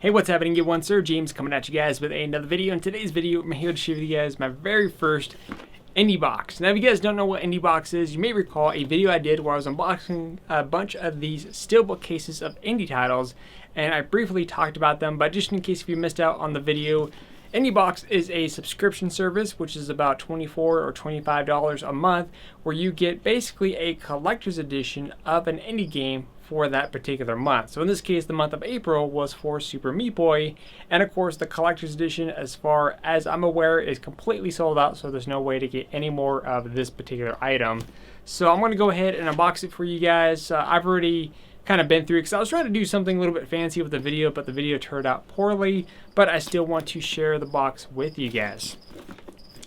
Hey, what's happening? Get one, SirJames coming at you guys with another video. In today's video, I'm here to share with you guys my very first IndieBox. Now, if you guys don't know what IndieBox is, you may recall a video I did where I was unboxing a bunch of these steelbook cases of indie titles, and I briefly talked about them, but just in case if you missed out on the video, IndieBox is a subscription service, which is about $24 or $25 a month, where you get basically a collector's edition of an indie game for that particular month. So in this case, the month of April was for Super Meat Boy, and of course the collector's edition, as far as I'm aware, is completely sold out, so there's no way to get any more of this particular item. So I'm going to go ahead and unbox it for you guys. I've already kind of been through it because I was trying to do something a little bit fancy with the video, but the video turned out poorly, but I still want to share the box with you guys.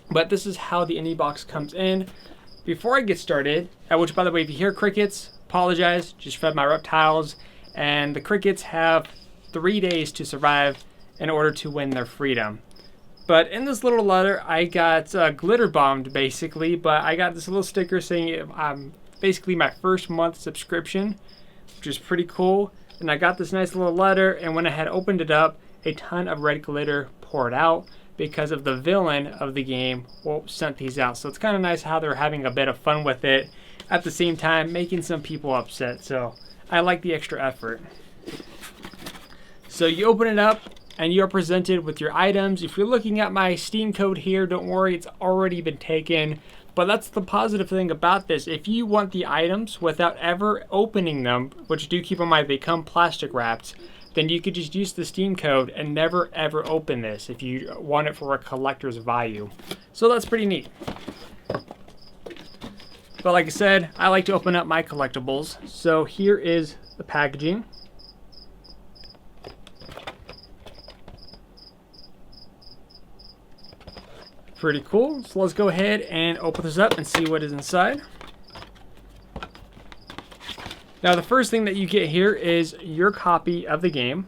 But this is how the IndieBox comes in. Before I get started, which by the way, if you hear crickets, apologize, just fed my reptiles, and the crickets have 3 days to survive in order to win their freedom. But in this little letter, I got glitter bombed basically, but I got this little sticker saying I'm basically my first month subscription, which is pretty cool. And I got this nice little letter, and when I had opened it up, a ton of red glitter poured out because of the villain of the game sent these out. So it's kind of nice how they're having a bit of fun with it, at the same time making some people upset. So I like the extra effort. So you open it up and you're presented with your items. If you're looking at my Steam code here, don't worry, it's already been taken. But that's the positive thing about this. If you want the items without ever opening them, which do keep in mind they come plastic wrapped, then you could just use the Steam code and never ever open this if you want it for a collector's value. So that's pretty neat. But like I said, I like to open up my collectibles. So here is the packaging. Pretty cool. So let's go ahead and open this up and see what is inside. Now the first thing that you get here is your copy of the game.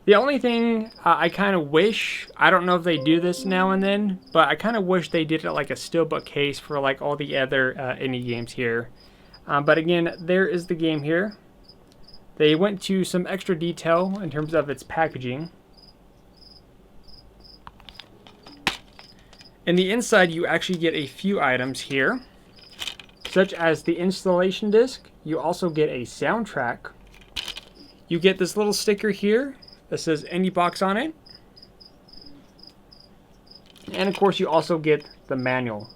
The only thing I kind of wish, I don't know if they do this now and then, but I kind of wish they did it like a steelbook case for like all the other indie games here. But again, there is the game here. They went to some extra detail in terms of its packaging. In the inside, you actually get a few items here, such as the installation disc. You also get a soundtrack. You get this little sticker here that says IndieBox on it. And of course you also get the manual.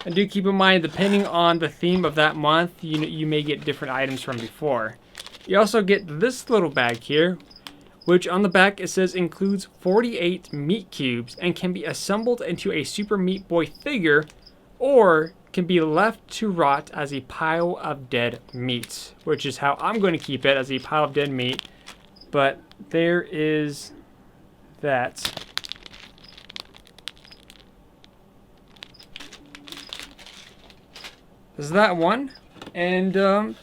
And do keep in mind, depending on the theme of that month, you may get different items from before. You also get this little bag here, which on the back it says includes 48 meat cubes and can be assembled into a Super Meat Boy figure, or can be left to rot as a pile of dead meat, which is how I'm going to keep it, as a pile of dead meat. But there is that. There's that one. And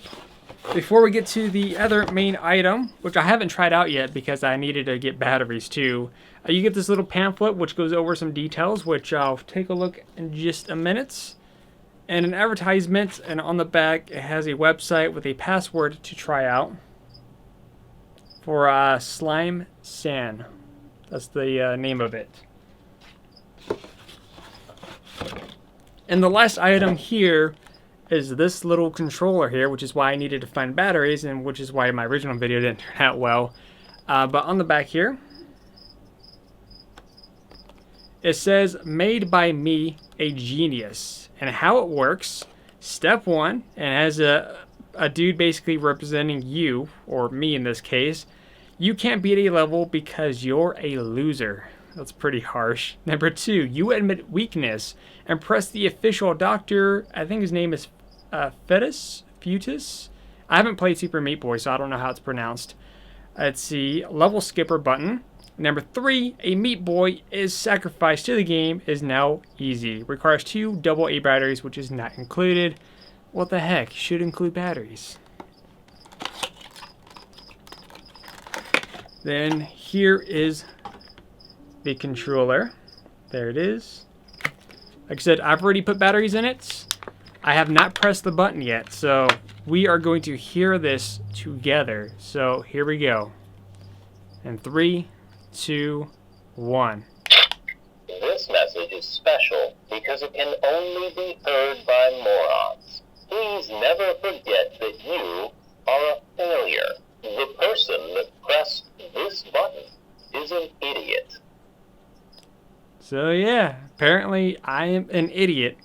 before we get to the other main item, which I haven't tried out yet because I needed to get batteries too, you get this little pamphlet which goes over some details, which I'll take a look in just a minute. And an advertisement, and on the back it has a website with a password to try out for Slime San. That's the name of it. And the last item here is this little controller here, which is why I needed to find batteries, and which is why my original video didn't turn out well. But on the back here, it says, "Made by me, a genius." And how it works, step one, and as a dude basically representing you, or me in this case, you can't beat a level because you're a loser. That's pretty harsh. Number two, you admit weakness and press the official Dr. I think his name is Fetus? I haven't played Super Meat Boy, so I don't know how it's pronounced. Let's see, level skipper button. Number three, a Meat Boy is sacrificed to the game is now easy. Requires 2 AA batteries, which is not included. What the heck? Should include batteries. Then here is the controller. There it is. Like I said, I've already put batteries in it. I have not pressed the button yet, so we are going to hear this together. So here we go. In 3, 2, 1. This message is special because it can only be heard by morons. Please never forget that you are a failure. The person that pressed this button is an idiot. So yeah, apparently I am an idiot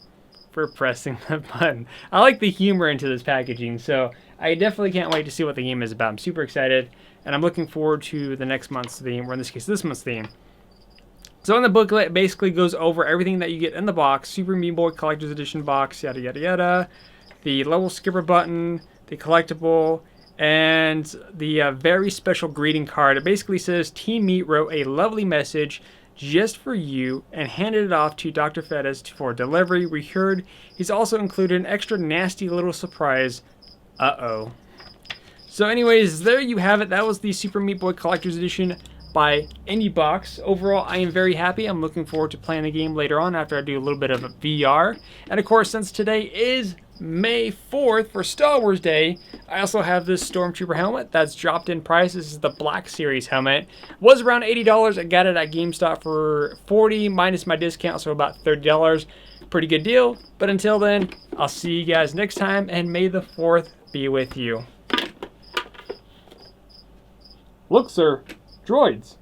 for pressing the button. I like the humor into this packaging, so I definitely can't wait to see what the game is about. I'm super excited, and I'm looking forward to the next month's theme, or in this case, this month's theme. So in the booklet, it basically goes over everything that you get in the box. Super Meat Boy Collector's Edition box, yada yada yada. The level skipper button, the collectible, and the very special greeting card. It basically says, Team Meat wrote a lovely message just for you and handed it off to Dr. Fettis for delivery. We heard he's also included an extra nasty little surprise. Uh-oh. So anyways, there you have it. That was the Super Meat Boy Collector's Edition by IndieBox. Overall, I am very happy. I'm looking forward to playing the game later on after I do a little bit of a VR. And of course, since today is May 4th for Star Wars Day, I also have this Stormtrooper helmet that's dropped in price. This is the Black Series helmet. Was around $80. I got it at GameStop for $40 minus my discount, so about $30. Pretty good deal. But until then, I'll see you guys next time, and may the 4th be with you. Look, sir. Droids.